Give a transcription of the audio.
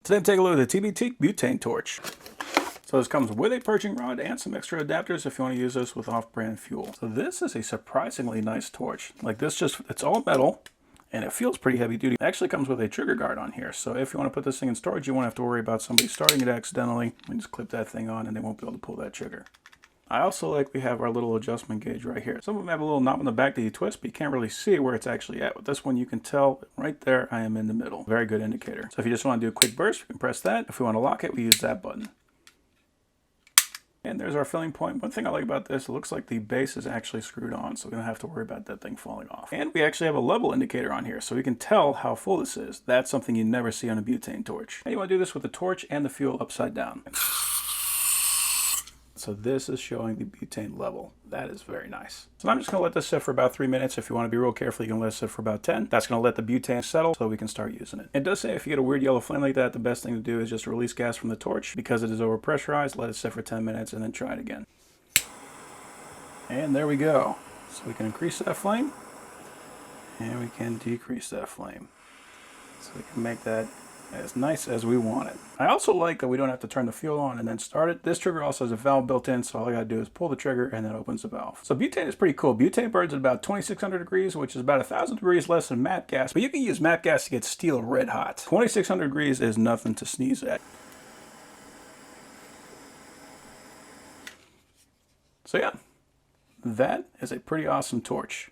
Today, take a look at the TBTeek butane torch. So this comes with a purging rod and some extra adapters if you want to use this with off-brand fuel. So this is a surprisingly nice torch. Like this it's all metal and it feels pretty heavy duty. It actually comes with a trigger guard on here. So if you want to put this thing in storage, you won't have to worry about somebody starting it accidentally. You just clip that thing on and they won't be able to pull that trigger. I also like we have our little adjustment gauge right here. Some of them have a little knob on the back that you twist, but you can't really see where it's actually at. With this one, you can tell right there I am in the middle. Very good indicator. So if you just want to do a quick burst, you can press that. If we want to lock it, we use that button. And there's our filling point. One thing I like about this, it looks like the base is actually screwed on, so we don't have to worry about that thing falling off. And we actually have a level indicator on here, so we can tell how full this is. That's something you never see on a butane torch. And you want to do this with the torch and the fuel upside down. So this is showing the butane level. That is very nice. So I'm just going to let this sit for about 3 minutes. If you want to be real careful, you can let it sit for about 10. That's going to let the butane settle so we can start using it. It does say if you get a weird yellow flame like that, the best thing to do is just release gas from the torch. Because it is overpressurized, let it sit for 10 minutes and then try it again. And there we go. So we can increase that flame and we can decrease that flame. So we can make that as nice as we want it. I also like that we don't have to turn the fuel on and then start it. This trigger also has a valve built in, so all I gotta do is pull the trigger and then opens the valve. So butane is pretty cool. Butane burns at about 2600 degrees, which is about 1000 degrees less than MAP gas, but you can use MAP gas to get steel red hot. 2600 degrees is nothing to sneeze at. So yeah, that is a pretty awesome torch.